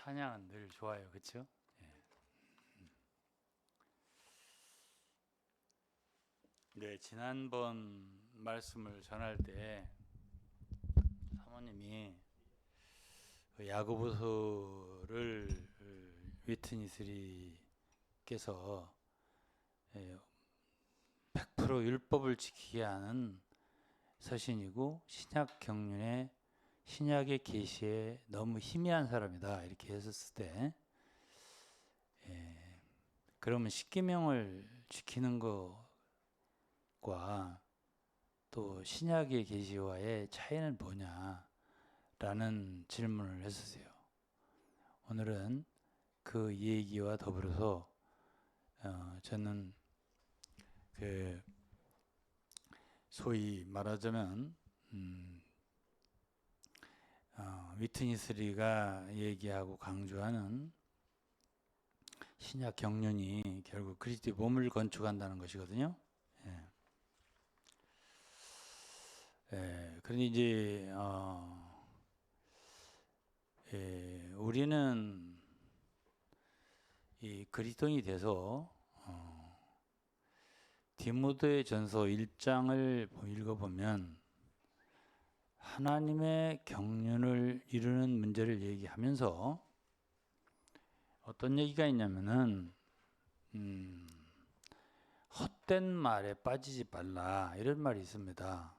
찬양은 늘 좋아요, 그렇죠? 네, 지난번 말씀을 전할 때 사모님이 그 야고보서를 위트니스리께서 100% 율법을 지키게 하는 서신이고 신약 경륜의 신약의 계시에 너무 희미한 사람이다 이렇게 했었을 때, 그러면 십계명을 지키는 것과 또 신약의 계시와의 차이는 뭐냐라는 질문을 했었어요. 오늘은 그 얘기와 더불어서 저는 그 소위 말하자면 위트니스리가 얘기하고 강조하는 신약 경륜이 결국 그리스도의 몸을 건축한다는 것이거든요. 그런데 이제 우리는 이 그리스도인이 돼서 디모데 전서 1장을 읽어보면 하나님의 경륜을 이루는 문제를 얘기하면서 어떤 얘기가 있냐면은 헛된 말에 빠지지 말라 이런 말이 있습니다.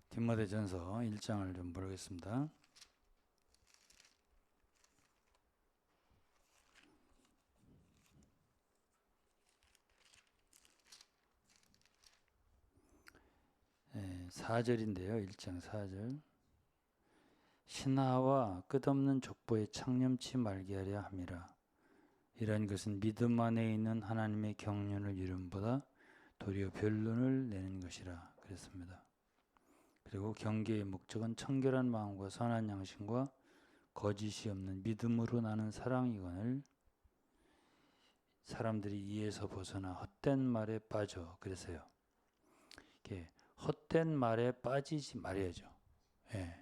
디모데 전서 1장을 좀 보겠습니다. 네, 4절인데요. 1장 4절. 신하와 끝없는 족보에 창념치 말게 하려 함이라. 이러한 것은 믿음 안에 있는 하나님의 경륜을 이름보다 도리어 변론을 내는 것이라 그랬습니다. 그리고 경계의 목적은 청결한 마음과 선한 양심과 거짓이 없는 믿음으로 나는 사랑이거늘 사람들이 이에서 벗어나 헛된 말에 빠져 그랬어요. 이렇게 헛된 말에 빠지지 말아야죠.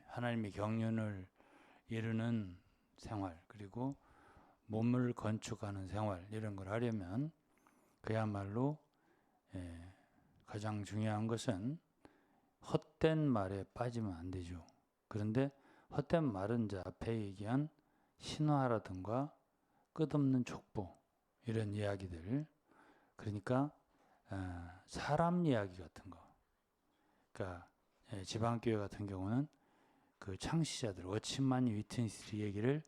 하나님의 경륜을 이루는 생활, 그리고 몸을 건축하는 생활, 이런 걸 하려면 그야말로 가장 중요한 것은 헛된 말에 빠지면 안 되죠. 그런데 헛된 말은 이제 앞에 얘기한 신화라든가 끝없는 족보, 이런 이야기들, 그러니까 사람 이야기 같은 거. 그러니까 지방교회 같은 경우는 그 창시자들 워치만 위트니스 얘기를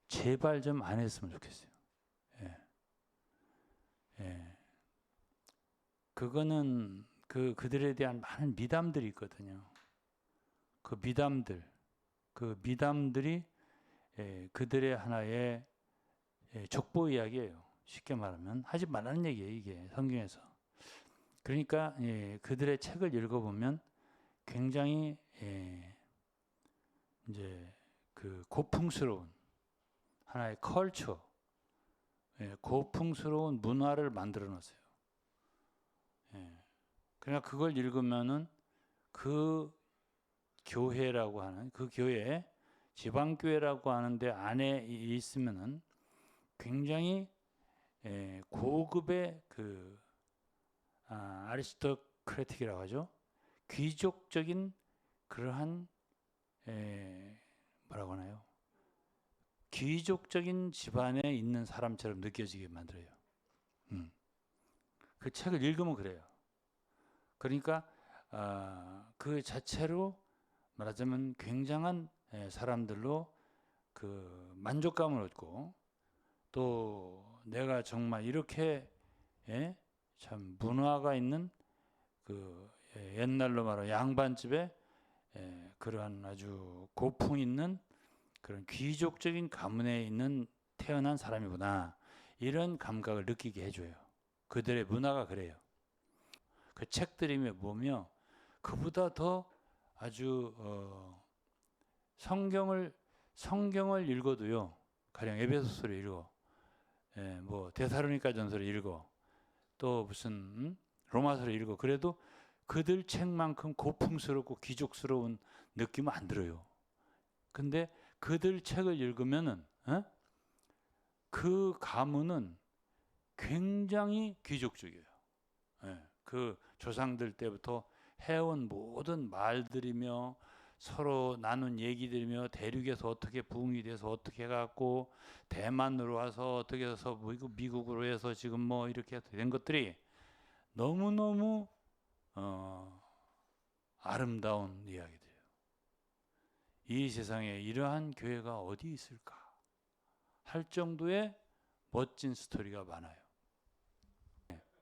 제발 좀 안 했으면 좋겠어요. 그거는 그들에 대한 많은 미담들이 있거든요. 그 미담들이 그들의 하나의 족보 이야기예요. 쉽게 말하면 하지 말라는 얘기예요. 이게 성경에서. 그러니까 그들의 책을 읽어보면 굉장히 이제 그 고풍스러운 하나의 컬처, 고풍스러운 문화를 만들어 놨어요. 그러니까 그걸 읽으면은 그 교회라고 하는 그 교회 지방교회라고 하는데 안에 있으면은 굉장히 고급의 그 아리스토크래틱이라고 하죠. 귀족적인 그러한 뭐라고 하나요? 귀족적인 집안에 있는 사람처럼 느껴지게 만들어요. 그 책을 읽으면 그래요. 그러니까 그 자체로 말하자면 굉장한 사람들로 그 만족감을 얻고 또 내가 정말 이렇게 참 문화가 있는 그 옛날로 말하면 양반집에 그러한 아주 고풍 있는 그런 귀족적인 가문에 있는 태어난 사람이구나 이런 감각을 느끼게 해줘요. 그들의 문화가 그래요. 그 책들이 보면 그보다 더 아주 성경을 읽어도요. 가령 에베소서를 읽어, 뭐 데살로니가 전서를 읽어, 또 무슨 로마서를 읽어. 그래도 그들 책만큼 고풍스럽고 귀족스러운 느낌은 안 들어요. 근데 그들 책을 읽으면은 그 가문은 굉장히 귀족적이에요. 그 조상들 때부터 해온 모든 말들이며 서로 나눈 얘기들이며 대륙에서 어떻게 부흥이 돼서 어떻게 해갖고 대만으로 와서 어떻게 해서 미국으로 해서 지금 뭐 이렇게 된 것들이 너무너무 아름다운 이야기들이에요. 이 세상에 이러한 교회가 어디 있을까 할 정도의 멋진 스토리가 많아요.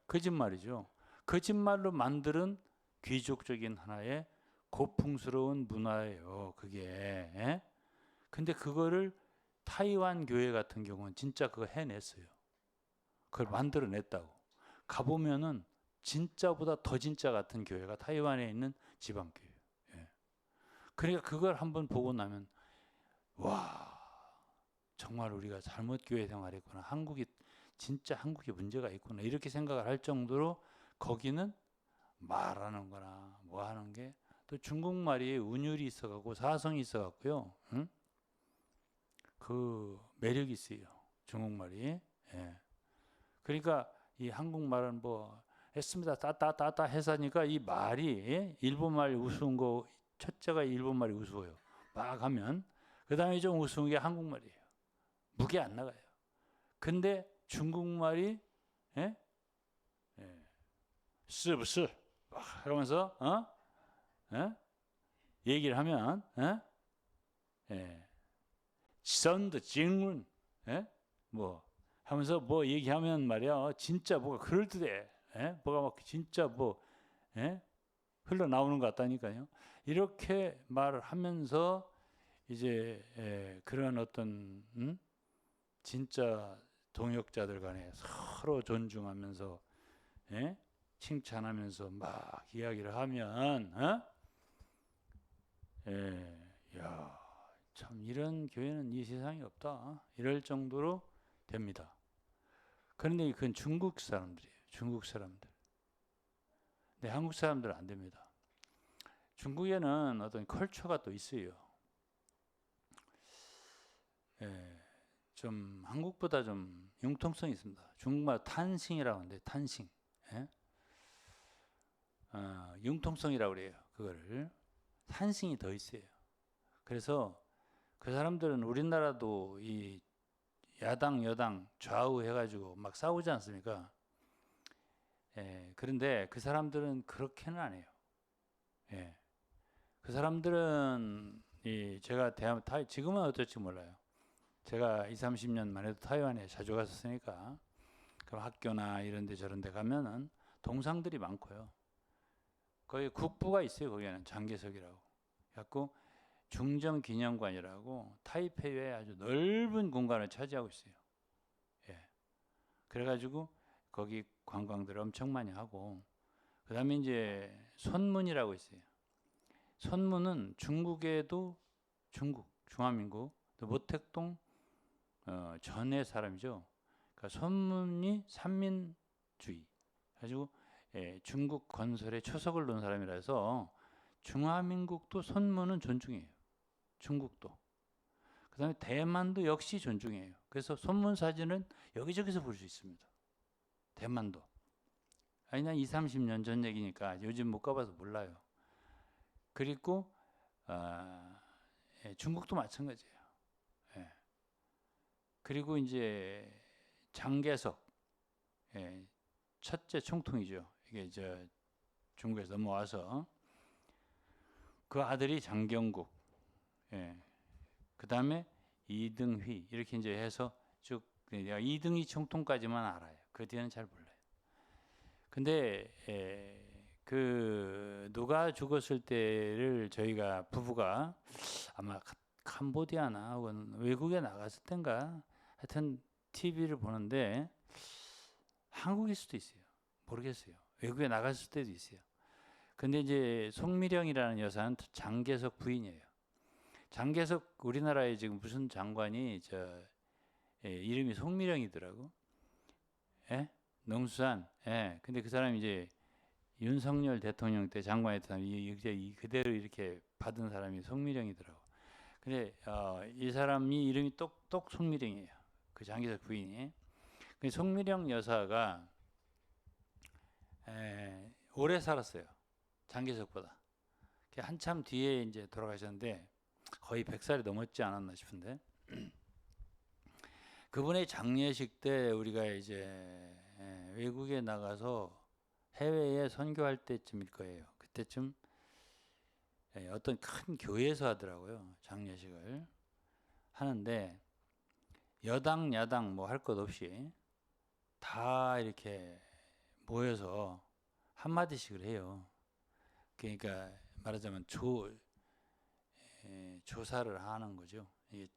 거짓말이죠. 거짓말로 만드는 귀족적인 하나의 고풍스러운 문화예요. 그게. 근데 그거를 타이완 교회 같은 경우는 진짜 그거 해냈어요. 그걸 만들어냈다고. 가보면은 진짜보다 더 진짜 같은 교회가 타이완에 있는 지방교회예요. 그러니까 그걸 한번 보고 나면 와, 정말 우리가 잘못 교회 생활했구나. 진짜 한국에 문제가 있구나. 이렇게 생각을 할 정도로 거기는 말하는 거나 뭐 하는 게 또 중국말이 운율이 있어갖고 사성이 있어갖고요. 그 매력이 있어요. 중국말이. 그러니까 이 한국말은 뭐 했습니다. 따따따따 해서니까 이 말이 일본말 우스운 거 첫째가 일본말이 우스워요. 막 하면 그 다음에 좀 우스운 게 한국말이에요. 무게 안 나가요. 근데 중국말이 쓰브스 하면서 얘기를 하면 선드 징문 뭐 하면서 뭐 얘기하면 말이야 진짜 뭐가 그럴듯해. 뭐가 막 진짜 뭐 흘러나오는 것 같다니까요. 이렇게 말을 하면서 이제 그런 어떤 진짜 동역자들 간에 서로 존중하면서 칭찬하면서 막 이야기를 하면 야, 참 이런 교회는 이 세상에 없다. 이럴 정도로 됩니다. 그런데 그건 중국 사람들이에요. 중국 사람들. 근데 한국 사람들은 안 됩니다. 중국에는 어떤 컬처가 또 있어요. 좀 한국보다 좀 융통성이 있습니다. 중국말 탄싱이라고 하는데 탄싱. 융통성이라고 그래요. 그거를. 탄싱이 더 있어요. 그래서 그 사람들은 우리나라도 이 야당 여당 좌우 해가지고 막 싸우지 않습니까? 그런데 그 사람들은 그렇게는 안 해요. 그 사람들은 제가 지금은 어떨지 몰라요. 제가 20, 30년만 해도 타이완에 자주 갔었으니까 그럼 학교나 이런 데 저런 데 가면은 동상들이 많고요. 거기 국부가 있어요. 거기에는 장개석이라고. 갖고 중정기념관이라고 타이페이에 아주 넓은 공간을 차지하고 있어요. 그래가지고 거기 관광들 엄청 많이 하고 그 다음에 이제 손문이라고 있어요. 손문은 중국에도 중화민국 모택동 전의 사람이죠. 그러니까 손문이 삼민주의 가지고 중국 건설에 초석을 놓은 사람이라서 중화민국도 손문은 존중해요. 중국도. 그 다음에 대만도 역시 존중해요. 그래서 손문 사진은 여기저기서 볼 수 있습니다. 대만도. 아니, 난 20, 30년 전 얘기니까 요즘 못 가봐서 몰라요. 그리고 중국도 마찬가지예요. 그리고 이제 장개석, 첫째 총통이죠. 이게 중국에서 넘어와서 그 아들이 장경국, 그 다음에 이등휘 이렇게 이제 해서 쭉 내가 이등휘 총통까지만 알아요. 그 뒤에는 잘 몰라요. 근데 그 누가 죽었을 때를 저희가 부부가 아마 캄보디아나 혹은 외국에 나갔을 땐가 하여튼 TV를 보는데 한국일 수도 있어요. 모르겠어요. 외국에 나갔을 때도 있어요. 근데 이제 송미령이라는 여사는 장개석 부인이에요. 장개석 우리나라에 지금 무슨 장관이 이름이 송미령이더라고. 농수산. 근데 그 사람이 이제 윤석열 대통령 때 장관했던 사람이 그대로 이렇게 받은 사람이 송미령이더라고. 근데 이 사람이 이름이 똑똑 송미령이에요. 그 장기석 부인이. 그 송미령 여사가 오래 살았어요. 장기석보다. 한참 뒤에 이제 돌아가셨는데 거의 100살이 넘었지 않았나 싶은데 그분의 장례식 때 우리가 이제 외국에 나가서 해외에 선교할 때쯤일 거예요. 그때쯤 어떤 큰 교회에서 하더라고요. 장례식을 하는데 여당 야당 뭐 할 것 없이 다 이렇게 모여서 한마디씩을 해요. 그러니까 말하자면 조사를 하는 거죠. 이게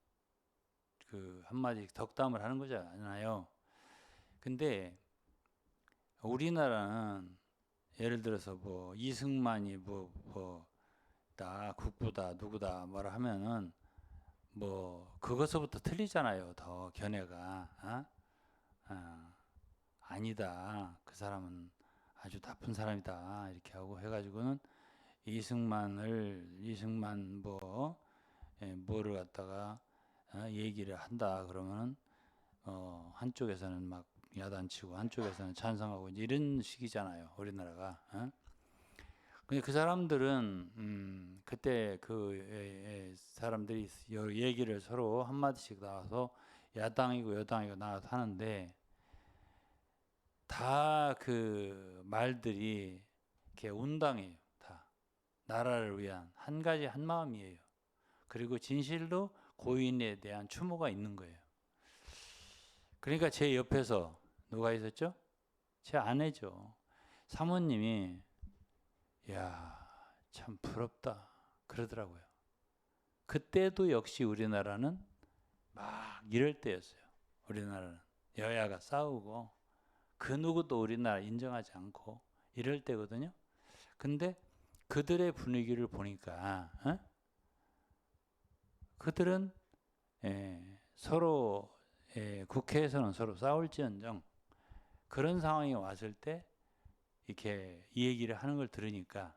그 한마디 덕담을 하는 거잖아요. 근데 우리나라는 예를 들어서 뭐 이승만이 뭐다 국부다 누구다 뭐라 하면은 뭐 그것서부터 틀리잖아요. 더 견해가 아니다. 그 사람은 아주 나쁜 사람이다. 이렇게 하고 해가지고는 이승만 뭐를 갖다가 얘기를 한다 그러면은 한쪽에서는 막 야단치고 한쪽에서는 찬성하고 이제 이런 식이잖아요. 우리나라가. 근데 그 사람들은 그때 그 사람들이 여러 얘기를 서로 한마디씩 나와서 야당이고 여당이고 나와서 하는데 다 그 말들이 이렇게 온당해요. 다 나라를 위한 한 가지 한 마음이에요. 그리고 진실로 고인에 대한 추모가 있는 거예요. 그러니까 제 옆에서 누가 있었죠? 제 아내죠. 사모님이 야, 참 부럽다 그러더라고요. 그때도 역시 우리나라는 막 이럴 때였어요. 우리나라는 여야가 싸우고 그 누구도 우리나라 인정하지 않고 이럴 때거든요. 근데 그들의 분위기를 보니까 그들은 서로 국회에서는 서로 싸울지언정 그런 상황이 왔을 때 이렇게 이 얘기를 하는 걸 들으니까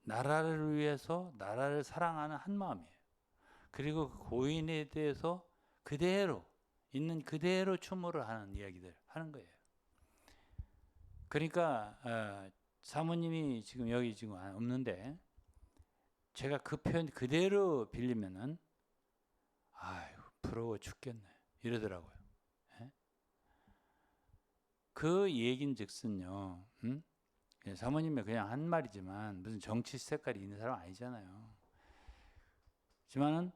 나라를 위해서 나라를 사랑하는 한 마음이에요. 그리고 그 고인에 대해서 그대로 있는 그대로 추모를 하는 이야기들 하는 거예요. 그러니까 사모님이 지금 여기 지금 없는데 제가 그 표현 그대로 빌리면은 아유 부러워 죽겠네 이러더라고요. 예? 그 얘긴즉슨요. 사모님이 그냥 한 말이지만 무슨 정치 색깔이 있는 사람 아니잖아요. 하지만은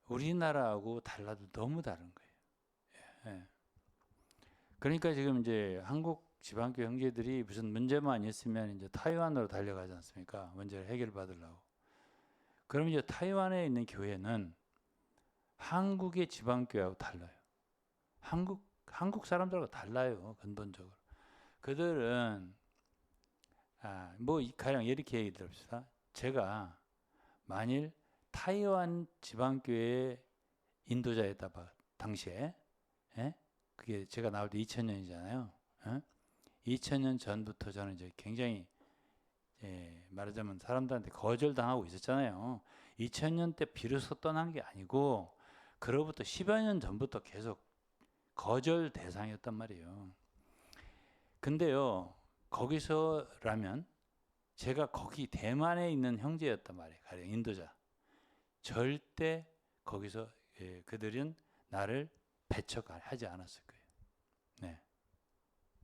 우리나라하고 달라도 너무 다른 거예요. 예. 그러니까 지금 이제 한국 지방교 형제들이 무슨 문제만 있으면 이제 타이완으로 달려가지 않습니까? 문제를 해결받으려고. 그럼 이제 타이완에 있는 교회는 한국의 지방교회하고 달라요. 한국 사람들하고 달라요. 근본적으로. 그들은 뭐 가령 이렇게 얘기 들읍시다. 제가 만일 타이완 지방교회 인도자였다 봐 당시에 그게 제가 나올 때 2000년이잖아요. 2000년 전부터 저는 이제 굉장히 말하자면 사람들한테 거절당하고 있었잖아요. 2000년 때 비로소 떠난 게 아니고 그로부터 10여 년 전부터 계속 거절 대상이었단 말이에요. 근데요 거기서라면 제가 거기 대만에 있는 형제였단 말이에요. 가령 인도자. 절대 거기서 그들은 나를 배척하지 않았을 거예요. 네.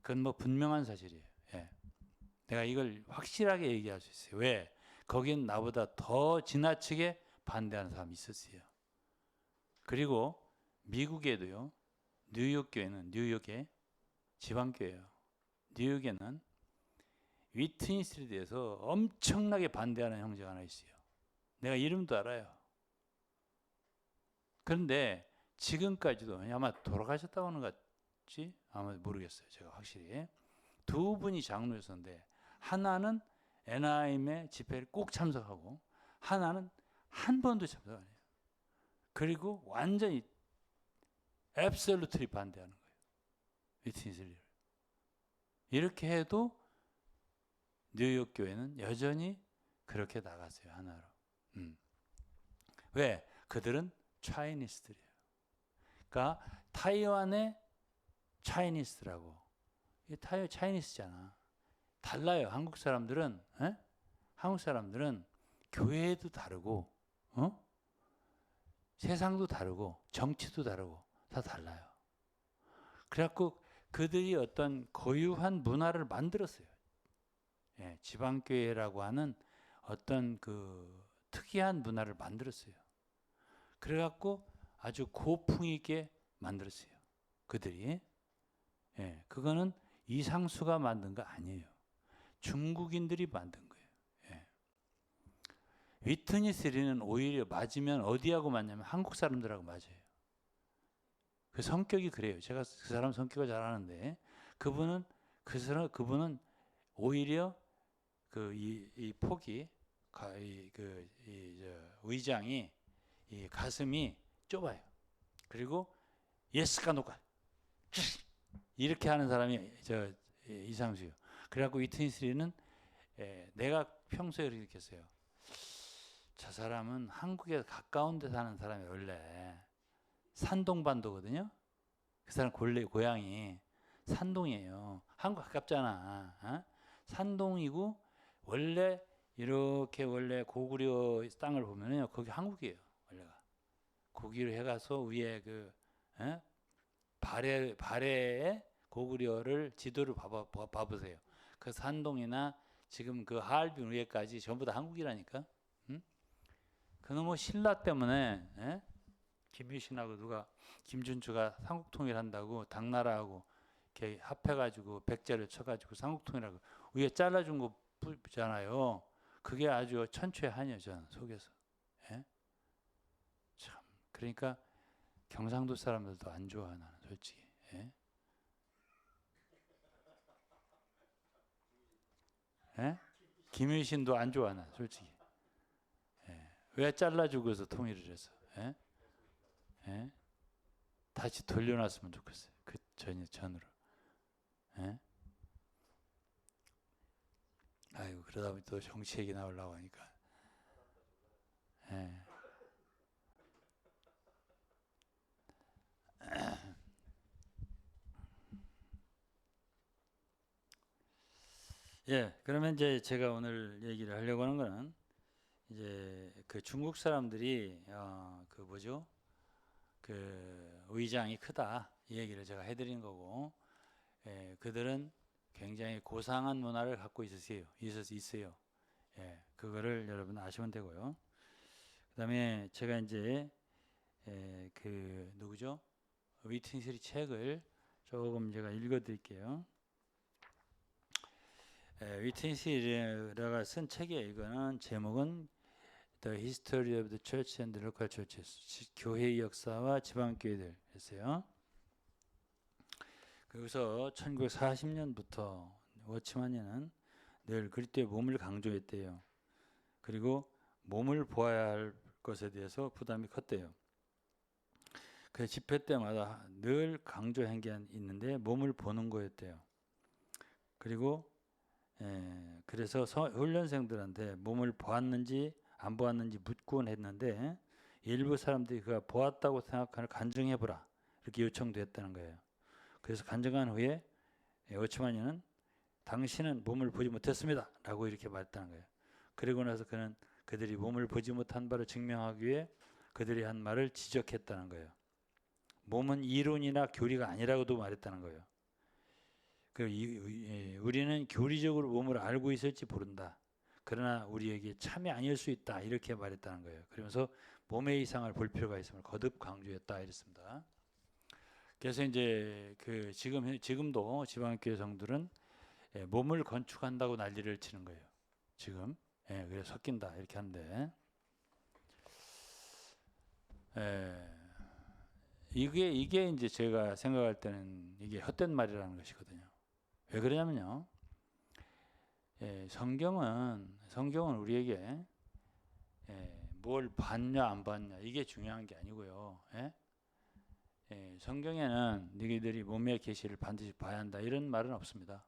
그건 뭐 분명한 사실이에요. 예. 내가 이걸 확실하게 얘기할 수 있어요. 왜? 거긴 나보다 더 지나치게 반대하는 사람이 있었어요. 그리고 미국에도요. 뉴욕 교회는 뉴욕의 지방교회예요. 뉴욕에는 위트니스에 대해서 엄청나게 반대하는 형제가 하나 있어요. 내가 이름도 알아요. 그런데 지금까지도 아마 돌아가셨다고 하는 것 같지? 아마 모르겠어요. 제가 확실히. 두 분이 장로였었는데 하나는 NIM의 집회를 꼭 참석하고 하나는 한 번도 참석 안 해요. 그리고 완전히 앱솔루트리 반대하는 거예요. 위트니스를. 이렇게 해도 뉴욕 교회는 여전히 그렇게 나갔어요. 하나로. 왜? 그들은 차이니스들이에요. 그러니까 타이완의 차이니스라고. 타이완 차이니스잖아. 달라요. 한국 사람들은 교회도 다르고, 세상도 다르고, 정치도 다르고, 다 달라요. 그래갖고 그들이 어떤 고유한 문화를 만들었어요. 예, 지방교회라고 하는 어떤 그 특이한 문화를 만들었어요. 그래갖고 아주 고풍 있게 만들었어요. 그들이. 예, 그거는 이상수가 만든 거 아니에요. 중국인들이 만든 거예요. 예. 위트니스리는 오히려 맞으면 어디하고 맞냐면 한국 사람들하고 맞아요. 그 성격이 그래요. 제가 그 사람 성격을 잘 아는데 그분은 오히려 이 폭이 의장이 이 가슴이 좁아요. 그리고 예스가 노가 이렇게 하는 사람이 이상수요. 그래갖고 위트니스리는 내가 평소에 이렇게 느꼈어요. 저 사람은 한국에 가까운 데 사는 사람이 원래 산동반도거든요. 그 사람 고향이 산동이에요. 한국 가깝잖아. 산동이고 원래 이렇게 원래 고구려 땅을 보면요, 거기 한국이에요. 원래가 고기를 해가서 위에 발해에 고구려를 지도를 봐보세요. 그 산동이나 지금 그 하얼빈 위에까지 전부 다 한국이라니까. 그놈의 신라 때문에 김유신하고 김준추가 삼국통일한다고 당나라하고 이렇게 합해가지고 백제를 쳐가지고 삼국통일하고 위에 잘라준 거 보잖아요. 그게 아주 천추의 한이에요. 저는 속에서. 예? 참 그러니까 경상도 사람들도 안 좋아 나는 솔직히. 예? 예? 김유신도 안 좋아 나 솔직히. 예. 왜 잘라주고서 통일을 해서? 예? 예? 다시 돌려놨으면 좋겠어요. 그 전으로. 예? 아이고 그러다 보니 또 정치 얘기 나오려고 하니까. 예. 예, 그러면 이제 제가 오늘 얘기를 하려고 하는 거는 이제 그 중국 사람들이 그 뭐죠? 그 위장이 크다 이 얘기를 제가 해드린 거고, 예, 그들은 굉장히 고상한 문화를 갖고 있어요. 예, 그거를 여러분 아시면 되고요. 그다음에 제가 이제 그 누구죠? 위트니스리 책을 조금 제가 읽어드릴게요. 위트니스리가 쓴 책이에요. 이거는 제목은 The History of the Church and the Local Churches, 교회의 역사와 지방교회들 했어요. 그래서 1940년부터 워치마니는 늘 그리스도의 몸을 강조했대요. 그리고 몸을 보아야 할 것에 대해서 부담이 컸대요. 그 집회 때마다 늘 강조한 게 있는데 몸을 보는 거였대요. 그리고 그래서 훈련생들한테 몸을 보았는지 안 보았는지 묻곤 했는데 일부 사람들이 그가 보았다고 생각하는 간증해보라 이렇게 요청됐다는 거예요. 그래서 간증한 후에 워치마니는 당신은 몸을 보지 못했습니다 라고 이렇게 말했다는 거예요. 그리고 나서 그는 그들이 몸을 보지 못한 바를 증명하기 위해 그들이 한 말을 지적했다는 거예요. 몸은 이론이나 교리가 아니라고도 말했다는 거예요. 우리는 교리적으로 몸을 알고 있을지 모른다. 그러나 우리에게 참이 아닐 수 있다. 이렇게 말했다는 거예요. 그러면서 몸의 이상을 볼 필요가 있음을 거듭 강조했다. 이랬습니다. 그래서 이제 지금도 지방교회 성들은 몸을 건축한다고 난리를 치는 거예요. 지금. 그래서 섞인다. 이렇게 하는데. 이게 이제 제가 생각할 때는 이게 헛된 말이라는 것이거든요. 왜 그러냐면요. 성경은 우리에게 뭘 봤냐 안 봤냐 이게 중요한 게 아니고요. 성경에는 너희들이 몸의 계시를 반드시 봐야 한다 이런 말은 없습니다.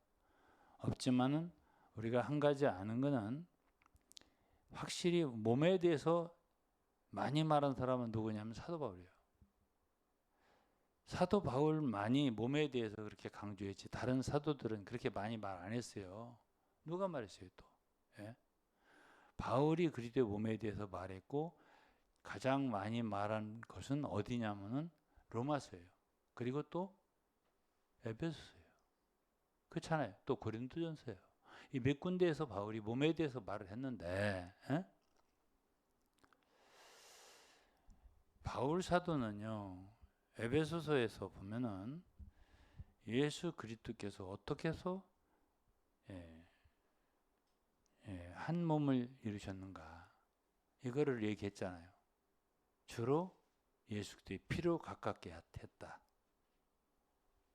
없지만은 우리가 한 가지 아는 거는 확실히 몸에 대해서 많이 말한 사람은 누구냐면 사도 바울이에요. 사도 바울만이 몸에 대해서 그렇게 강조했지 다른 사도들은 그렇게 많이 말 안 했어요. 누가 말했어요 또? 예? 바울이 그리스도의 몸에 대해서 말했고 가장 많이 말한 것은 어디냐면은 로마서예요. 그리고 또 에베소서예요. 그렇잖아요. 또 고린도전서예요. 이 몇 군데에서 바울이 몸에 대해서 말을 했는데 바울 사도는요. 에베소서에서 보면은 예수 그리스도께서 어떻게 해서 한 몸을 이루셨는가 이거를 얘기했잖아요. 주로 예수 그리스도의 피로 가깝게 했다.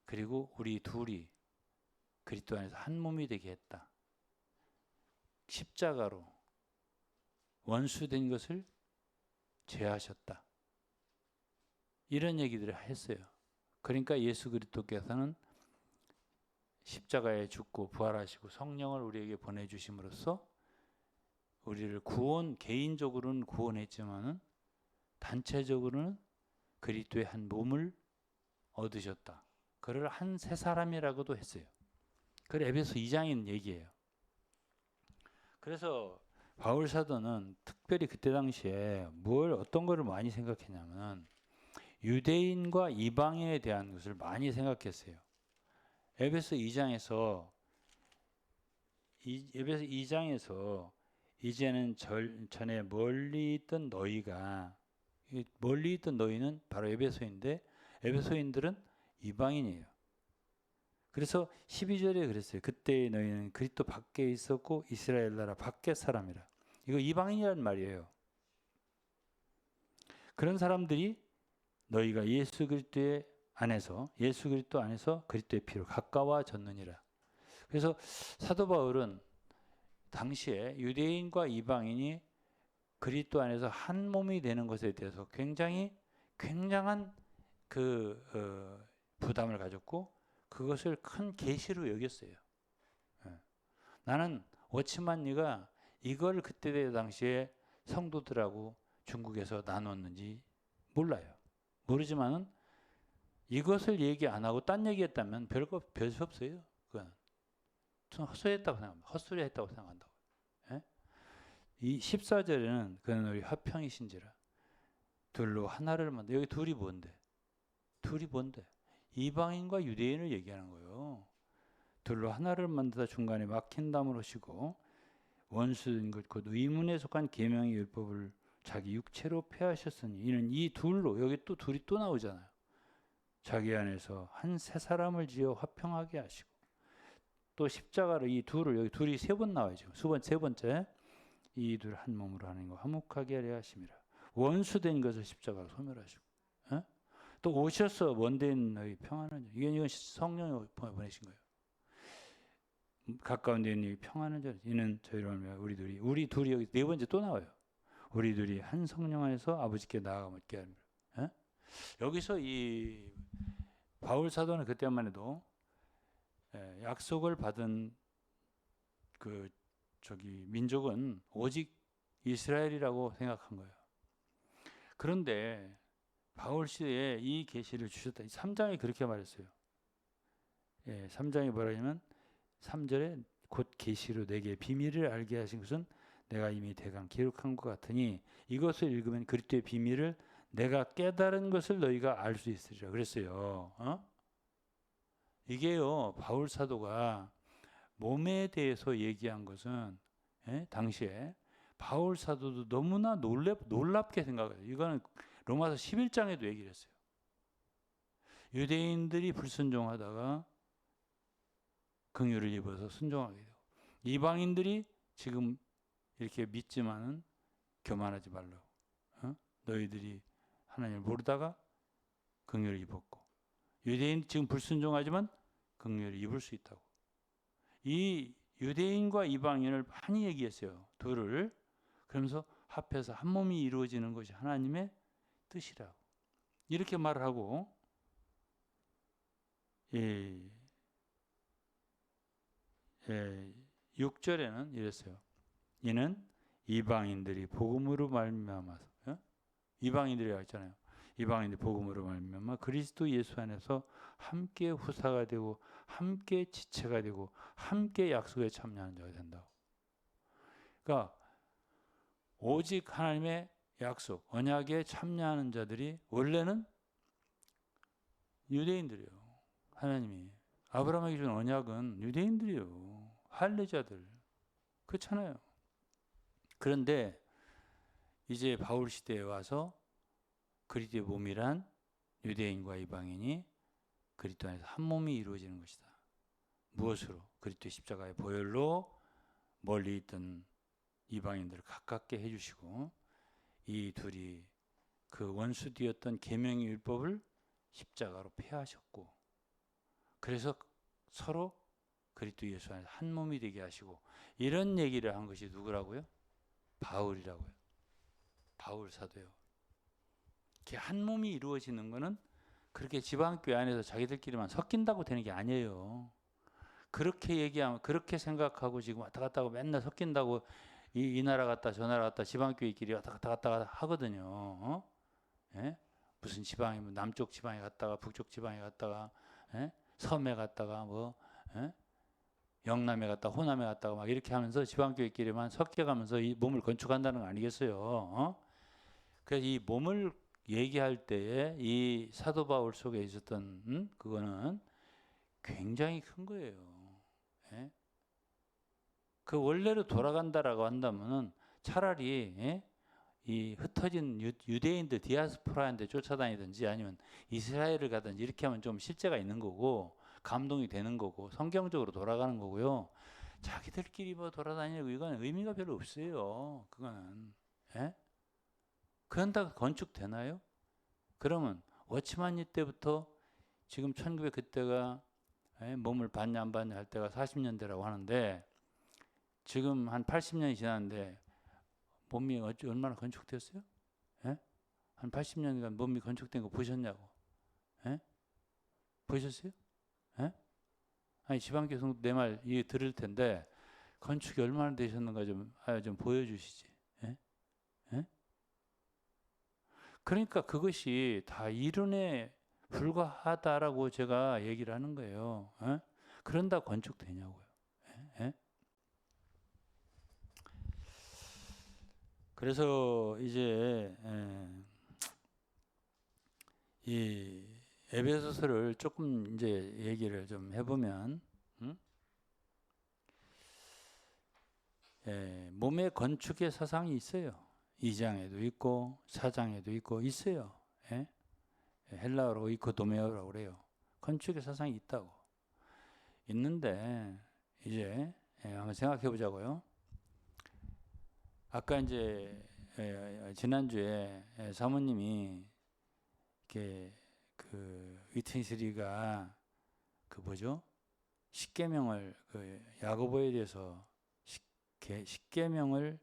그리고 우리 둘이 그리스도 안에서 한 몸이 되게 했다. 십자가로 원수된 것을 제하셨다. 이런 얘기들을 했어요. 그러니까 예수 그리스도께서는 십자가에 죽고 부활하시고 성령을 우리에게 보내주심으로써 우리를 개인적으로는 구원했지만은 단체적으로는 그리스도의 한 몸을 얻으셨다. 그를 한 세 사람이라고도 했어요. 그래 에베소 2장에 있는 얘기예요. 그래서 바울 사도는 특별히 그때 당시에 어떤 거를 많이 생각했냐면 유대인과 이방인에 대한 것을 많이 생각했어요. 에베소 2장에서 이제는 전에 멀리 있던 너희는 바로 에베소인데 에베소인들은 이방인이에요. 그래서 12절에 그랬어요. 그때 너희는 그리스도 밖에 있었고 이스라엘 나라 밖의 사람이라. 이거 이방인이라는 말이에요. 그런 사람들이 너희가 예수 그리스도 안에서 그리스도의 피로 가까워졌느니라. 그래서 사도 바울은 당시에 유대인과 이방인이 그리스도 안에서 한 몸이 되는 것에 대해서 굉장한 부담을 가졌고 그것을 큰 계시로 여겼어요. 나는 워치만 네가 이걸 그때 당시에 성도들하고 중국에서 나눴는지 몰라요. 모르지만은 이것을 얘기 안 하고 딴 얘기했다면 별수 없어요. 그건 헛소리했다고 생각합니다. 헛소리 했다고 생각한다고. 예? 이 14절에는 그는 우리 화평이신지라 둘로 하나를 만들. 여기 둘이 뭔데? 이방인과 유대인을 얘기하는 거예요. 둘로 하나를 만들다 중간에 막힌 담을 하시고 원수인 것 곧 의문에 속한 계명의 율법을 자기 육체로 폐하셨으니 이는 이 둘로 여기 또 둘이 또 나오잖아요. 자기 안에서 한 세 사람을 지어 화평하게 하시고 또 십자가로 이 둘을 여기 둘이 세 번 나와요. 지금 세 번째 이 둘 한 몸으로 하는 거 화목하게 하려 하심이라. 원수된 것을 십자가로 소멸하시고 또 오셔서 원된 너희 평안한 자. 이건 성령이 보내신 거예요. 가까운 데 있는 평안한 자. 이는 저희로 하면 우리 둘이 여기 네 번째 또 나와요. 우리 둘이 한 성령 안에서 아버지께 나아가게 합니다. 여기서 이 바울 사도는 그때만 해도 약속을 받은 민족은 오직 이스라엘이라고 생각한 거예요. 그런데 바울 시대에 이 계시를 주셨다. 3장에 그렇게 말했어요. 3장에 뭐라 하냐면 3절에 곧 계시로 내게 비밀을 알게 하신 것은 내가 이미 대강 기록한 것 같으니 이것을 읽으면 그리스도의 비밀을 내가 깨달은 것을 너희가 알 수 있으리라 그랬어요. 이게요 바울 사도가 몸에 대해서 얘기한 것은 당시에 바울 사도도 너무나 놀랍게 생각해요. 이거는 로마서 11장에도 얘기를 했어요. 유대인들이 불순종하다가 긍휼을 입어서 순종하게 되고 이방인들이 지금 이렇게 믿지만은 교만하지 말라고. 너희들이 하나님을 모르다가 긍휼을 입었고 유대인 지금 불순종하지만 긍휼을 입을 수 있다고. 이 유대인과 이방인을 많이 얘기했어요. 둘을. 그러면서 합해서 한 몸이 이루어지는 것이 하나님의 뜻이라고. 이렇게 말을 하고 6절에는 이랬어요. 이는 이방인들이 복음으로 말미암아서 이방인들이라고 했잖아요. 이방인들이 복음으로 말미암아 그리스도 예수 안에서 함께 후사가 되고 함께 지체가 되고 함께 약속에 참여하는 자가 된다고. 그러니까 오직 하나님의 약속, 언약에 참여하는 자들이 원래는 유대인들이에요. 하나님이 아브라함에게 준 언약은 유대인들이에요. 할례자들. 그렇잖아요. 그런데 이제 바울 시대에 와서 그리스도의 몸이란 유대인과 이방인이 그리스도 안에서 한 몸이 이루어지는 것이다. 무엇으로? 그리스도의 십자가의 보혈로 멀리 있던 이방인들을 가깝게 해주시고 이 둘이 그 원수되었던 계명의 율법을 십자가로 폐하셨고 그래서 서로 그리스도 예수 안에서 한 몸이 되게 하시고 이런 얘기를 한 것이 누구라고요? 바울이라고요. 바울 사도요. 한 몸이 이루어지는 것은 그렇게 지방교회 안에서 자기들끼리만 섞인다고 되는 게 아니에요. 그렇게 얘기하면 그렇게 생각하고 지금 왔다 갔다 하고 맨날 섞인다고 이 나라 갔다 저 나라 갔다 지방교회끼리 왔다 갔다 하거든요. 예? 무슨 지방에 남쪽 지방에 갔다가 북쪽 지방에 갔다가 섬에 갔다가 뭐 영남에 갔다가 호남에 갔다가 막 이렇게 하면서 지방교회끼리만 섞여가면서 이 몸을 건축한다는 거 아니겠어요? 그래서 이 몸을 얘기할 때에 이 사도 바울 속에 있었던 그거는 굉장히 큰 거예요. 예? 그 원래로 돌아간다라고 한다면은 차라리 이 흩어진 유대인들 디아스포라한테 쫓아다니든지 아니면 이스라엘을 가든지 이렇게 하면 좀 실제가 있는 거고 감동이 되는 거고 성경적으로 돌아가는 거고요. 자기들끼리 뭐 돌아다니고 이건 의미가 별로 없어요. 그거는. 예? 그런다고 건축되나요? 그러면 워치만이 때부터 지금 1900 그때가 몸을 받냐 안 받냐 할 때가 40년대라고 하는데 지금 한 80년이 지났는데 몸이 얼마나 건축됐어요? 예? 한 80년간 몸이 건축된 거 보셨냐고? 예? 보셨어요? 예? 아니 지방교회 내 말 들을 텐데 건축이 얼마나 되셨는가 좀 보여주시지. 예? 예? 그러니까 그것이 다 이론에 불과하다라고 제가 얘기를 하는 거예요. 예? 그런다 건축되냐고요. 예? 예? 그래서 이제 이 에베소서를 조금 이제 얘기를 좀 해보면 몸의 건축의 사상이 있어요. 2장에도 있고 4장에도 있고 있어요. 예? 헬라어로 이코도메오라고 그래요. 건축의 사상이 있다고. 있는데 이제 한번 생각해 보자고요. 아까 이제 지난주에 사모님이 이렇게 그 위트니스리가 그 뭐죠? 십계명을 그 야고보에 대해서 십계명을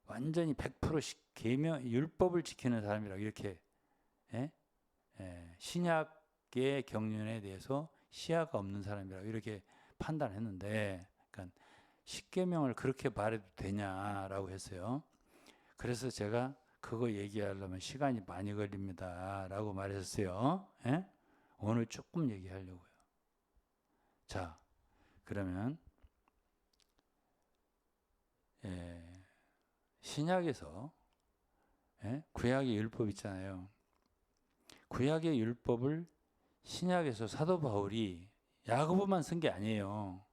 완전히 100% 계명 율법을 지키는 사람이라고 이렇게 신약의 경륜에 대해서 시야가 없는 사람이라고 이렇게 판단했는데, 그러니까 십계명을 그렇게 말해도 되냐라고 했어요. 그래서 제가 그거 얘기하려면 시간이 많이 걸립니다라고 말했어요. 오늘 조금 얘기하려고요. 자, 그러면 신약에서 구약의 율법 있잖아요. 구약의 율법을 신약에서 사도 바울이 야고보만 쓴 게 아니에요.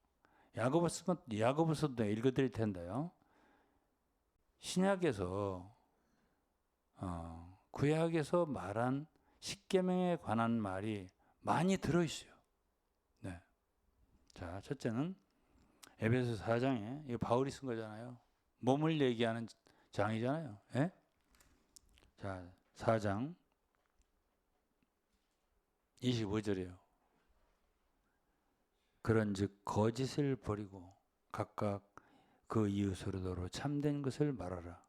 야고보서도 읽어드릴 텐데요. 신약에서 구약에서 말한 십계명에 관한 말이 많이 들어있어요. 네. 자, 첫째는 에베소 4장에 이거 바울이 쓴 거잖아요. 몸을 얘기하는 장이잖아요. 예? 자, 4장 25절이에요. 그런즉 거짓을 버리고 각각 그 이웃으로 서로 참된 것을 말하라.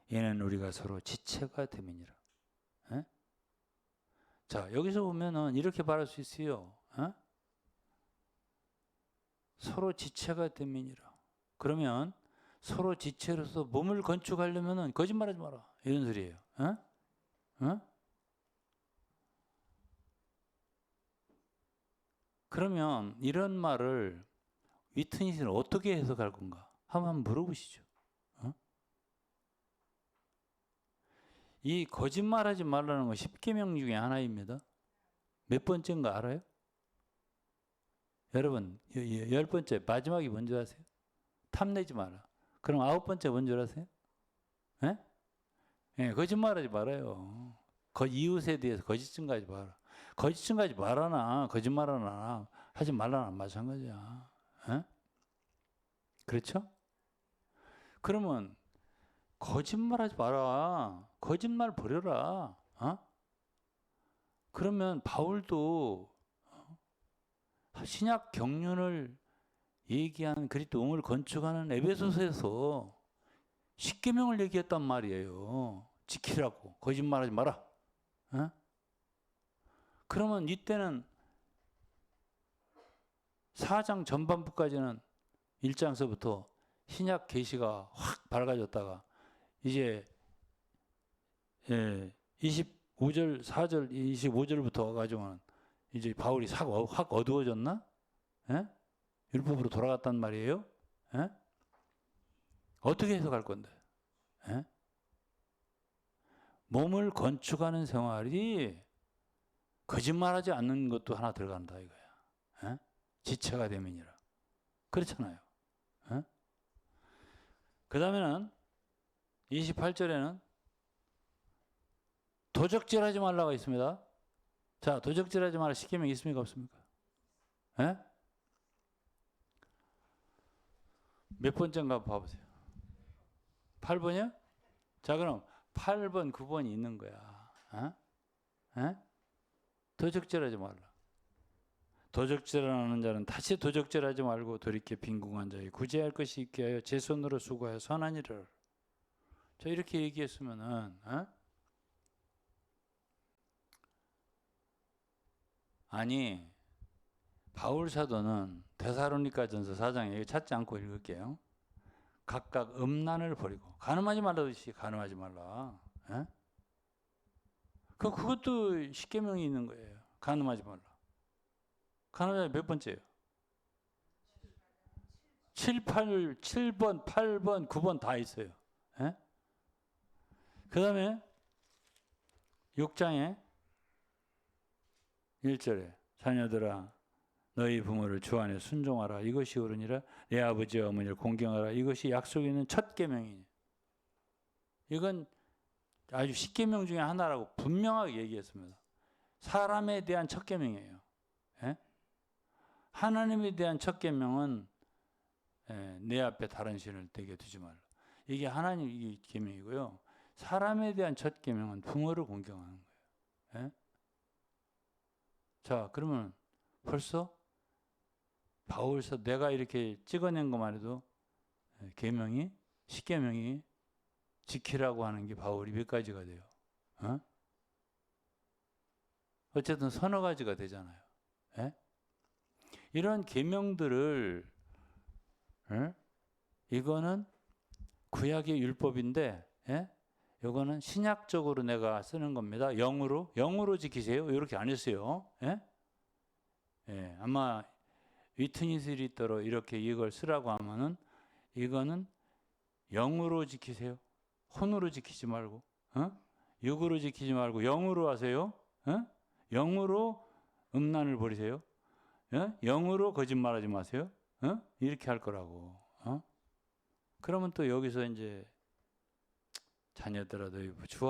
이는 우리가 서로 지체가 됨이니라. 예? 자, 여기서 보면은 이렇게 말할 수 있어요. 서로 지체가 됨이니라. 그러면 서로 지체로서 몸을 건축하려면은 거짓말하지 마라 이런 소리예요. 어? 어? 그러면 이런 말을 위트니스는 어떻게 해석할 건가? 한번 물어보시죠. 어? 이 거짓말하지 말라는 건 10계명 중에 하나입니다. 몇 번째인가 알아요? 여러분 10번째 마지막이 뭔지 아세요? 탐내지 마라. 그럼 9번째 뭔지 아세요? 예? 예, 거짓말하지 말아요. 이웃에 대해서 거짓 증가하지 마라. 거짓 증가하지 말아나 거짓말하나 하지 말라나 마찬가지야. 예? 그렇죠? 그러면 거짓말하지 마라. 거짓말 버려라. 어? 그러면 바울도 신약 경륜을 얘기하는 그리스도를 건축하는 에베소서에서 십계명을 얘기했단 말이에요. 지키라고. 거짓말하지 마라. 어? 그러면 이때는 4장 전반부까지는 1장서부터 신약 계시가 확 밝아졌다가 이제 25절, 4절, 25절부터 가지고는 이제 바울이 확 어두워졌나? 예? 율법으로 돌아갔단 말이에요. 예? 어떻게 해석할 건데? 예? 몸을 건축하는 생활이 거짓말하지 않는 것도 하나 들어간다 이거야. 예? 지체가 되면이라. 그렇잖아요. 예? 그 다음에는 28절에는 도적질하지 말라고 있습니다. 자, 도적질하지 말라 십계명 있습니까 없습니까? 예? 몇 번째인가 봐보세요. 8번이요? 자, 그럼 8번, 9번이 있는 거야. 어? 에? 도적질하지 말라. 도적질하는 자는 다시 도적질하지 말고 돌이켜 빈궁한 자에게 구제할 것이 있게 하여 제 손으로 수고하여 선한 일을. 자, 이렇게 얘기했으면은 아니 바울 사도는 데살로니가전서 4장에 찾지 않고 읽을게요. 각각 음란을 버리고 간음하지 말라듯이 간음하지 말라. 에? 그것도 십계명이 있는 거예요. 간음하지 말라. 간음하지 몇 번째예요? 7번, 8번, 9번 다 있어요. 예? 그 다음에 6장에 1절에 자녀들아 너희 부모를 주 안에 순종하라. 이것이 옳으니라. 내 아버지와 어머니를 공경하라. 이것이 약속이 있는 첫 계명이니. 이건 아주 십계명 중에 하나라고 분명하게 얘기했습니다. 사람에 대한 첫 계명이에요. 예? 하나님에 대한 첫 계명은 내 앞에 다른 신을 대게 두지 말라. 이게 하나님의 계명이고요. 사람에 대한 첫 계명은 부모를 공경하는 거예요. 예? 자, 그러면 벌써 바울서 내가 이렇게 찍어낸 것만 해도 계명이 십계명이 지키라고 하는 게 바울이 몇 가지가 돼요. 어? 어쨌든 서너 가지가 되잖아요. 예? 이런 계명들을 이거는 구약의 율법인데 이거는 신약적으로 내가 쓰는 겁니다. 영으로 지키세요. 이렇게 안 했어요. 예? 예, 아마 위트니스 리더로 이렇게 이걸 쓰라고 하면은 이거는 영으로 지키세요. 혼으로 지키지 말고, 육으로 지키지 말고 영으로 하세요. 영으로 음란을 버리세요. 영으로 거짓말하지 마세요. 이렇게 할 거라고. 그러면 또 여기서 이제 자녀들아 너희 주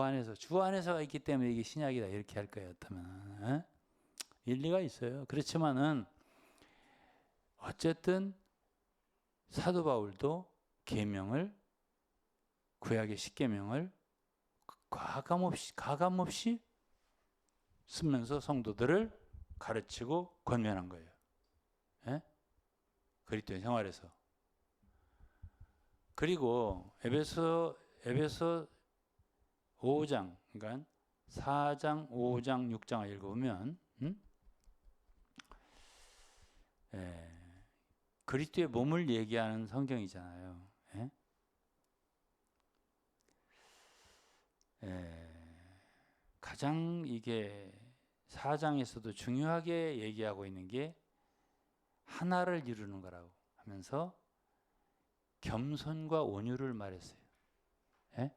안에서가 있기 때문에 이게 신약이다 이렇게 할 거였다면 일리가 있어요. 그렇지만은 어쨌든 사도 바울도 계명을 구약의 십계명을 가감없이 쓰면서 성도들을 가르치고 권면한 거예요. 예? 그리스도의 생활에서. 그리고 에베소 5장, 그러니까 4장, 5장, 6장을 읽어보면 그리스도의 몸을 얘기하는 성경이잖아요. 예? 가장 이게 4장에서도 중요하게 얘기하고 있는 게 하나를 이루는 거라고 하면서 겸손과 온유를 말했어요. 예?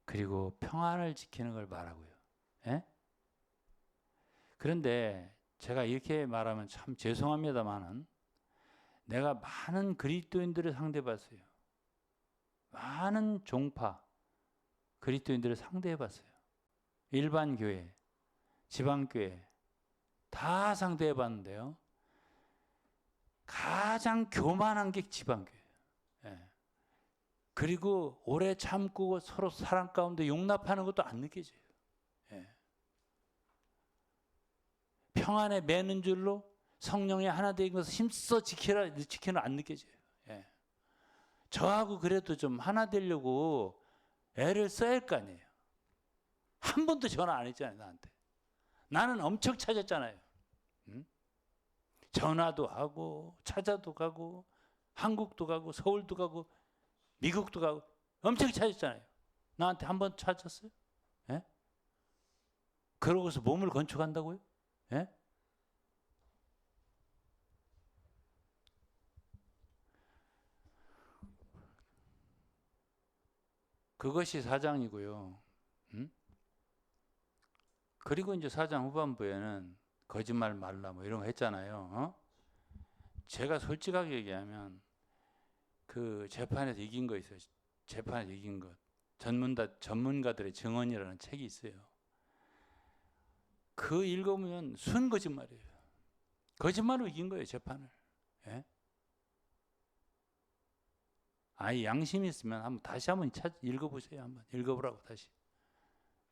그리고 평안을 지키는 걸 말하고요. 예? 그런데 제가 이렇게 말하면 참 죄송합니다만은 내가 많은 그리스도인들을 상대해봤어요. 많은 종파 그리스도인들을 상대해봤어요. 일반 교회, 지방교회 다 상대해봤는데요. 가장 교만한 게 지방교회예요. 예. 그리고 오래 참고 서로 사랑 가운데 용납하는 것도 안 느껴져요. 예. 평안에 매는 줄로 성령의 하나 되는 것을 힘써 지키는 안 느껴져요. 예. 저하고 그래도 좀 하나 되려고 애를 써야 할 거 아니에요. 한 번도 전화 안 했잖아요, 나한테. 나는 엄청 찾았잖아요. 응? 전화도 하고 찾아도 가고 한국도 가고 서울도 가고 미국도 가고 엄청 찾았잖아요. 나한테 한 번 찾았어요? 예? 그러고서 몸을 건축한다고요? 예? 그것이 4장이고요. 응? 그리고 이제 4장 후반부에는 거짓말 말라 뭐 이런 거 했잖아요. 어? 제가 솔직하게 얘기하면 그 재판에서 이긴 거 있어요. 재판에서 이긴 것. 전문가들의 증언이라는 책이 있어요. 그 읽으면 순 거짓말이에요. 거짓말로 이긴 거예요, 재판을. 예? 아예 양심이 있으면 다시 한번 읽어보세요. 한번 읽어보라고 다시.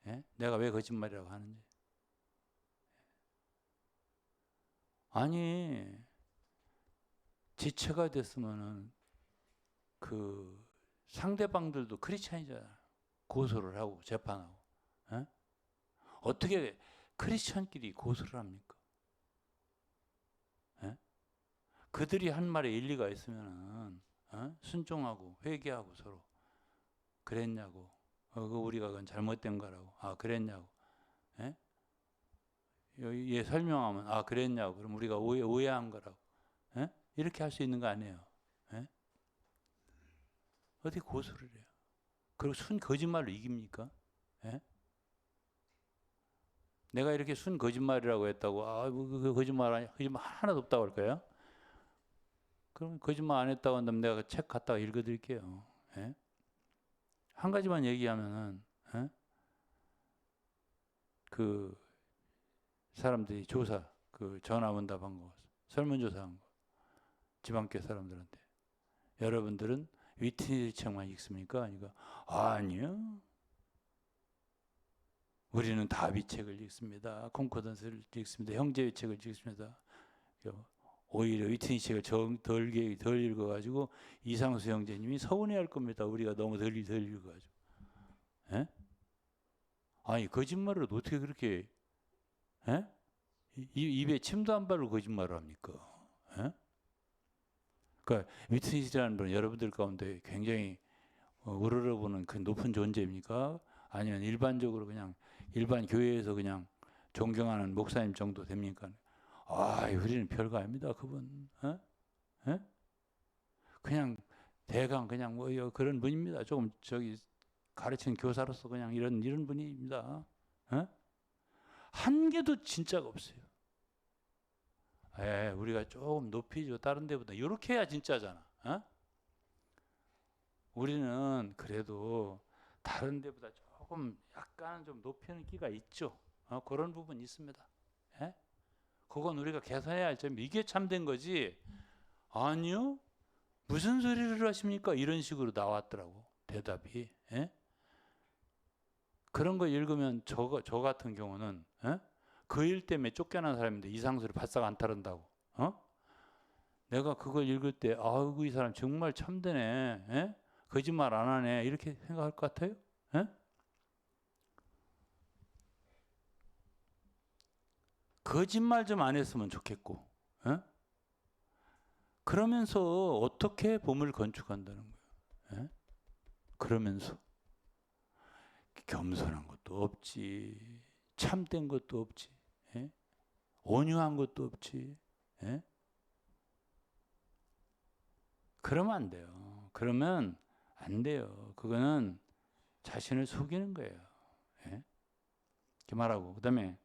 예? 내가 왜 거짓말이라고 하는지. 아니 지체가 됐으면은 그 상대방들도 크리스찬이잖아요. 고소를 하고 재판하고. 예? 어떻게 크리스찬끼리 고소를 합니까? 예? 그들이 한 말에 일리가 있으면은 순종하고 회개하고 서로 그랬냐고. 우리가 그건 잘못된 거라고. 아 그랬냐고. 예? 얘 설명하면 아 그랬냐고. 그럼 우리가 오해한 거라고. 예? 이렇게 할 수 있는 거 아니에요. 예? 어떻게 고소를 해요? 그리고 순 거짓말로 이깁니까? 예? 내가 이렇게 순 거짓말이라고 했다고 그 거짓말 하나도 없다고 할 거예요? 그럼 거짓말 안 했다고 한다면 내가 그 책 갖다가 읽어드릴게요. 예? 한 가지만 얘기하면은 예? 그 사람들이 조사 그 전화문답한 거 설문조사한 거 지방교회 사람들한테 여러분들은 위트니스 책만 읽습니까? 아니요. 우리는 다비 책을 읽습니다. 콩코던스를 읽습니다. 형제의 책을 읽습니다. 오히려 위트니스 책을 덜 읽어가지고 이상수 형제님이 서운해할 겁니다. 우리가 너무 덜 읽어가지고. 예? 아니 거짓말을 어떻게 그렇게 예? 입에 침도 안 바르고 거짓말을 합니까? 예? 그러니까 위트니스라는 분 여러분들 가운데 굉장히 우러러보는 그 높은 존재입니까? 아니면 일반적으로 그냥 일반 교회에서 그냥 존경하는 목사님 정도 됩니까? 우리는 별거 아닙니다. 그분. 에? 에? 그냥 대강 그냥 뭐 그런 분입니다. 조금 가르치는 교사로서 그냥 이런 분입니다. 에? 한 개도 진짜가 없어요. 우리가 조금 높이죠. 다른 데보다. 이렇게 해야 진짜잖아. 에? 우리는 그래도 다른 데보다 조금 약간 좀 높이는 끼가 있죠. 그런 부분이 있습니다. 예? 그건 우리가 개선해야 할 점. 이게 참된 거지. 아니요. 무슨 소리를 하십니까? 이런 식으로 나왔더라고. 대답이. 예? 그런 거 읽으면 저 같은 경우는 그 일 때문에 쫓겨난 사람인데 이상수를 바싹 안 따른다고. 내가 그걸 읽을 때 이 사람 정말 참되네. 예? 거짓말 안 하네. 이렇게 생각할 것 같아요? 예? 거짓말 좀 안 했으면 좋겠고. 예? 그러면서 어떻게 봄을 건축한다는 거예요? 예? 그러면서 겸손한 것도 없지, 참된 것도 없지, 예? 온유한 것도 없지. 예? 그러면 안 돼요. 그러면 안 돼요. 그거는 자신을 속이는 거예요. 예? 이렇게 말하고, 그 다음에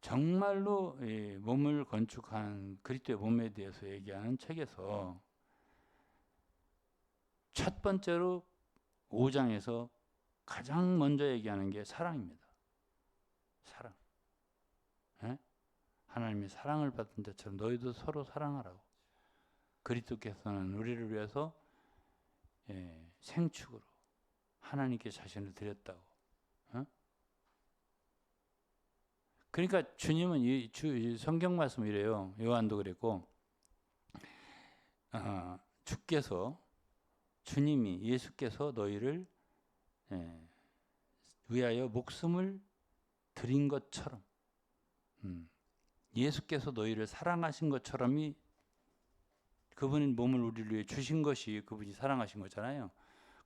정말로 이 몸을 건축한 그리스도의 몸에 대해서 얘기하는 책에서 첫 번째로 5장에서 가장 먼저 얘기하는 게 사랑입니다. 사랑. 예? 하나님이 사랑을 받은 자처럼 너희도 서로 사랑하라고. 그리스도께서는 우리를 위해서 생축으로 하나님께 자신을 드렸다고. 어? 그러니까 주님은 이 성경 말씀 이래요. 요한도 그랬고, 주님이 예수께서 너희를 위하여 목숨을 드린 것처럼, 예수께서 너희를 사랑하신 것처럼이 그분이 몸을 우리를 위해 주신 것이 그분이 사랑하신 거잖아요.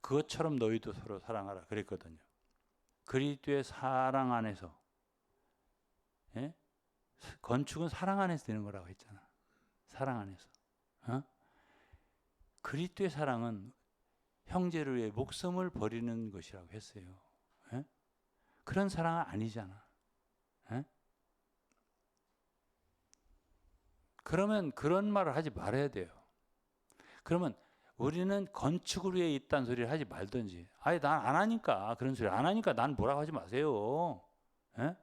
그것처럼 너희도 서로 사랑하라 그랬거든요. 그리스도의 사랑 안에서, 예? 건축은 사랑 안에서 되는 거라고 했잖아. 사랑 안에서. 어? 그리스도의 사랑은 형제를 위해 목숨을 버리는 것이라고 했어요. 예? 그런 사랑은 아니잖아. 예? 그러면 그런 말을 하지 말아야 돼요. 그러면 우리는 건축을 위해 있다는 소리를 하지 말든지, 아니 난 안 하니까, 그런 소리 안 하니까 난 뭐라고 하지 마세요. 예?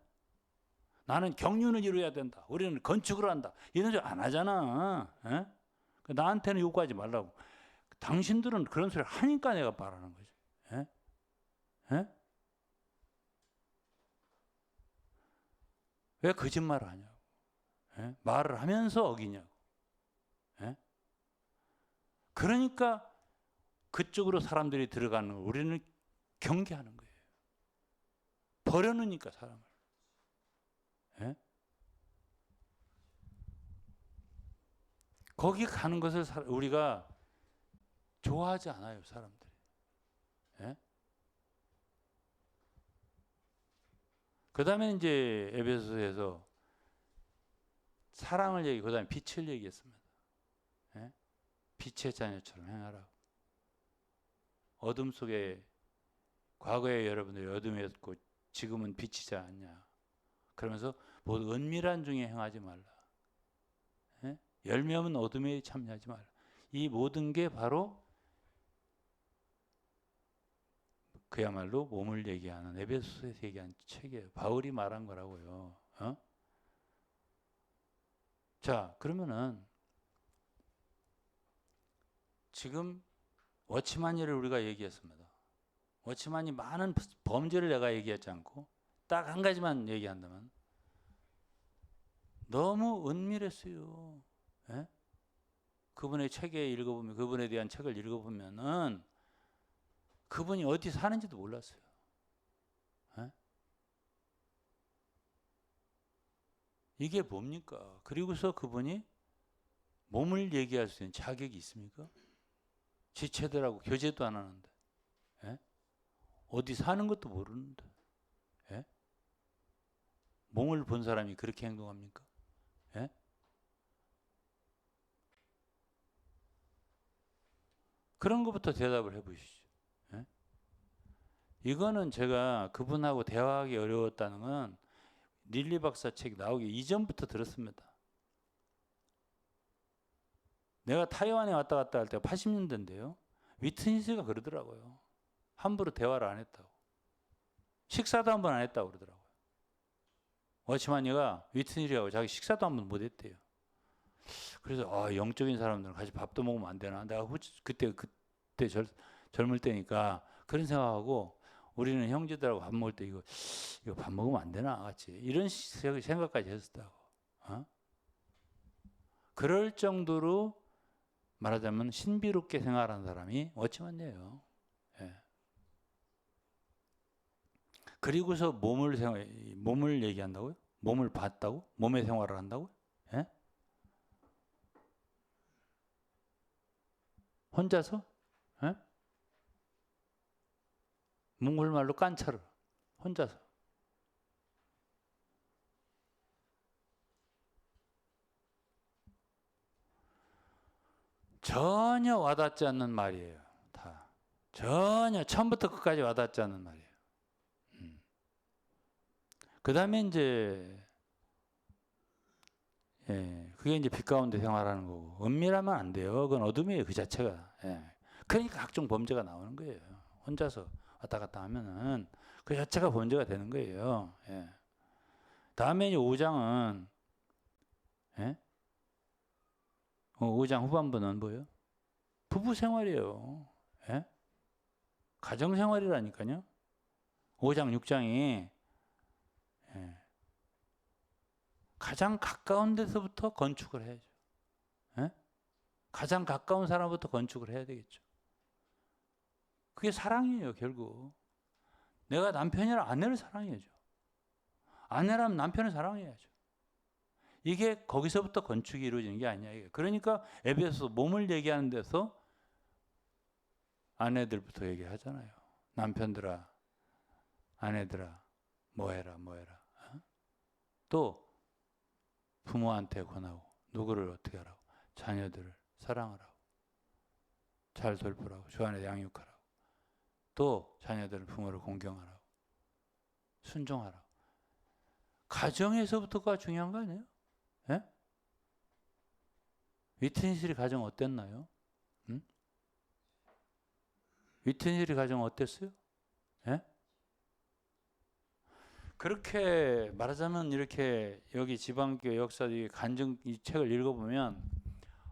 나는 경륜을 이루어야 된다, 우리는 건축을 한다, 이런 소리 안 하잖아. 예? 나한테는 요구하지 말라고. 당신들은 그런 소리를 하니까 내가 말하는 거지. 예? 예? 왜 거짓말을 하냐고. 예? 말을 하면서 어기냐고. 예? 그러니까 그쪽으로 사람들이 들어가는 걸 우리는 경계하는 거예요. 버려놓으니까 사람을. 예? 거기 가는 것을 우리가 좋아하지 않아요, 사람들이. 예? 그 다음에 이제 에베소서에서 사랑을 얘기, 그 다음에 빛을 얘기했습니다. 예? 빛의 자녀처럼 행하라. 어둠 속에, 과거에 여러분들이 어둠이었고 지금은 빛이지 않냐. 그러면서 모두 은밀한 중에 행하지 말라. 예? 열매 없는 어둠에 참여하지 말라. 이 모든 게 바로 그야말로 몸을 얘기하는, 에베소서에서 얘기한 책이에요. 바울이 말한 거라고요. 어? 자, 그러면은 지금 워치만 일을 우리가 얘기했습니다. 워치만이 많은 범죄를 내가 얘기하지 않고 딱 한 가지만 얘기한다면 너무 은밀했어요. 예? 그분의 책에 읽어보면, 그분에 대한 책을 읽어보면은 그분이 어디 사는지도 몰랐어요. 예? 이게 뭡니까? 그리고서 그분이 몸을 얘기할 수 있는 자격이 있습니까? 지체들하고 교제도 안 하는데, 예? 어디 사는 것도 모르는데, 예? 몸을 본 사람이 그렇게 행동합니까? 예? 그런 것부터 대답을 해보시죠. 예? 이거는 제가 그분하고 대화하기 어려웠다는 건 릴리 박사 책 나오기 이전부터 들었습니다. 내가 타이완에 왔다 갔다 할 때가 80년대인데요. 위트니스가 그러더라고요. 함부로 대화를 안 했다고. 식사도 한 번 안 했다고 그러더라고요. 워치만이가 위트니스하고 자기 식사도 한 번 못 했대요. 그래서 영적인 사람들은 같이 밥도 먹으면 안 되나? 내가 그때 젊을 때니까 그런 생각하고, 우리는 형제들하고 밥 먹을 때 이거 밥 먹으면 안 되나 같이, 이런 생각까지 했었다고. 어? 그럴 정도로 말하자면 신비롭게 생활하는 사람이 워치만이에요. 예. 그리고서 몸을 얘기한다고요? 몸을 봤다고? 몸의 생활을 한다고요? 예? 혼자서? 예? 몽골말로 깐차르. 혼자서. 전혀 와닿지 않는 말이에요. 다. 전혀 처음부터 끝까지 와닿지 않는 말이에요. 그 다음에 이제 그게 이제 빛 가운데 생활하는 거고, 은밀하면 안 돼요. 그건 어둠이에요, 그 자체가. 그러니까 각종 범죄가 나오는 거예요. 혼자서 왔다 갔다 하면은 그 자체가 범죄가 되는 거예요. 다음에 이제 5장은 5장 후반부는 뭐예요? 부부 생활이에요. 가정 생활이라니까요. 5장 6장이 가장 가까운 데서부터 건축을 해야죠. 가장 가까운 사람부터 건축을 해야 되겠죠. 그게 사랑이에요, 결국. 내가 남편이라 아내를 사랑해야죠. 아내라면 남편을 사랑해야죠. 이게 거기서부터 건축이 이루어지는 게 아니야. 그러니까 에베소서 몸을 얘기하는 데서 아내들부터 얘기하잖아요. 남편들아, 아내들아, 뭐해라. 또 부모한테 권하고, 누구를 어떻게 하라고? 자녀들을 사랑하라고, 잘 돌보라고, 주 안에 양육하라고, 또 자녀들을 부모를 공경하라고, 순종하라고. 가정에서부터가 중요한 거 아니에요? 위트니스리 가정 어땠나요? 위트니스리 가정 어땠어요? 그렇게 말하자면 이렇게 여기 지방교회 역사의 간증 이 책을 읽어보면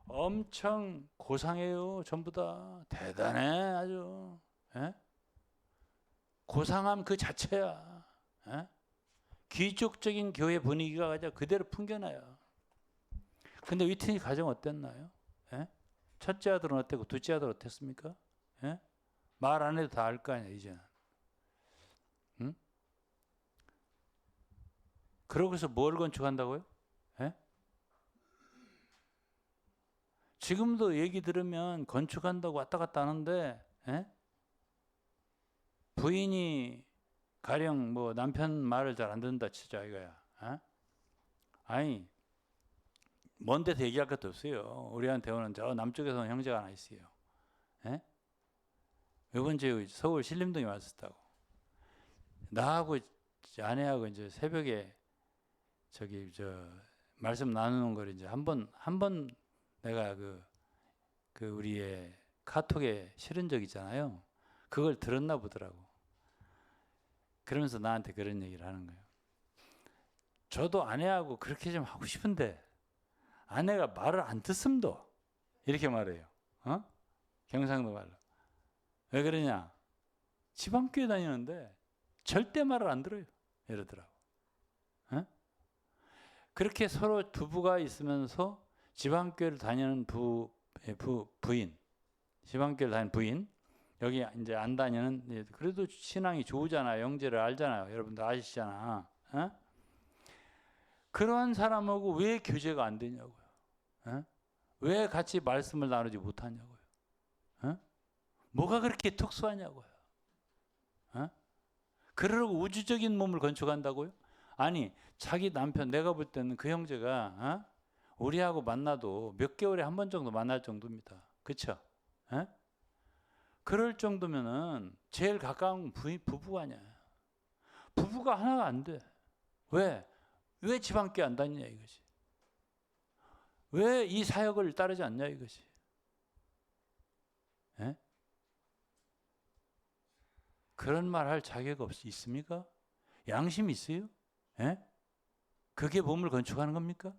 엄청 고상해요. 전부 다 대단해 아주. 고상함 그 자체야. 귀족적인 교회 분위기가 그대로 풍겨나요. 근데 위트니 가정 어땠나요? 첫째 아들은 어땠고 둘째 아들 어땠습니까? 말 안 해도 다 알 거 아니야 이제는. 그러고서 뭘 건축한다고요? 지금도 얘기 들으면 건축한다고 왔다 갔다 하는데 부인이 가령 뭐 남편 말을 잘 안 듣는다 치자 이거야. 아니 먼 데서 얘기할 것도 없어요. 우리한테 오는 저 남쪽에서 형제가 하나 있어요. 이번 주에 서울 신림동에 왔었다고. 나하고 아내하고 이제 새벽에 저기 말씀 나누는 걸 이제 한 번 내가 그 우리의 카톡에 실은 적 있잖아요. 그걸 들었나 보더라고. 그러면서 나한테 그런 얘기를 하는 거예요. 저도 아내하고 그렇게 좀 하고 싶은데 아내가 말을 안 듣음도 이렇게 말해요. 경상도 말로. 왜 그러냐? 지방교회 다니는데 절대 말을 안 들어요. 이러더라고. 그렇게 서로 부부가 있으면서 지방교회를 다니는 부인, 지방교회를 다니는 부인, 여기 이제 안 다니는, 그래도 신앙이 좋으잖아요. 영재를 알잖아요. 여러분들 아시잖아. 그러한 사람하고 왜 교제가 안 되냐고요. 왜 같이 말씀을 나누지 못하냐고요. 뭐가 그렇게 특수하냐고요. 그러고 우주적인 몸을 건축한다고요? 아니 자기 남편 내가 볼 때는 그 형제가 우리하고 만나도 몇 개월에 한 번 정도 만날 정도입니다. 그렇죠? 그럴 정도면은 제일 가까운 부부가 아니야. 부부가 하나가 안 돼. 왜? 왜 지방교회 안 다니냐 이것이. 왜 이 사역을 따르지 않냐 이것이. 그런 말 할 자격 있습니까? 양심 있어요? 그게 몸을 건축하는 겁니까?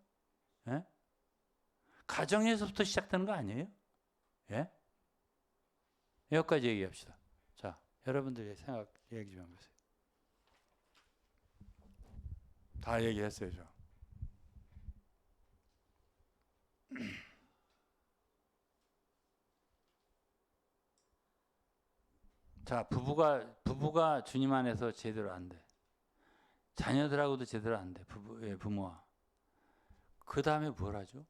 가정에서부터 시작되는 거 아니에요? 여기까지 얘기합시다. 자, 여러분들의 생각 얘기 좀 해보세요. 다 얘기했어요, 저. 자, 부부가 주님 안에서 제대로 안 돼. 자녀들하고도 제대로 안 돼. 부모와. 그 다음에 뭘 하죠?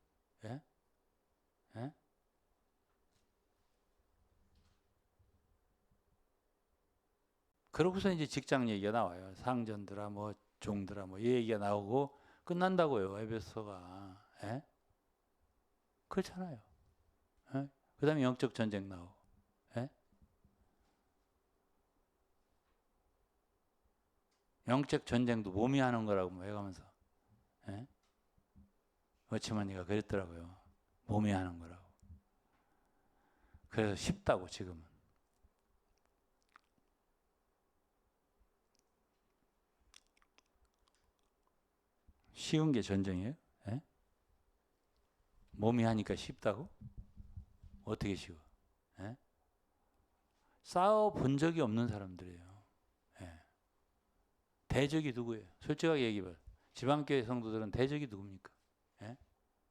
그러고서 이제 직장 얘기가 나와요. 상전들아 뭐 종들아 뭐 이 얘기가 나오고 끝난다고요. 에베소가. 예? 그렇잖아요. 예? 그다음에 영적 전쟁 나오고. 예? 영적 전쟁도 몸이 하는 거라고 뭐 해가면서. 예? 어치마니가 그랬더라고요. 몸이 하는 거라고. 그래서 쉽다고 지금은. 쉬운 게 전쟁이에요? 예? 몸이 하니까 쉽다고? 어떻게 쉬워? 예? 싸워 본 적이 없는 사람들이에요. 예. 대적이 누구예요? 솔직하게 얘기해봐요. 지방교회 성도들은 대적이 누굽니까? 예?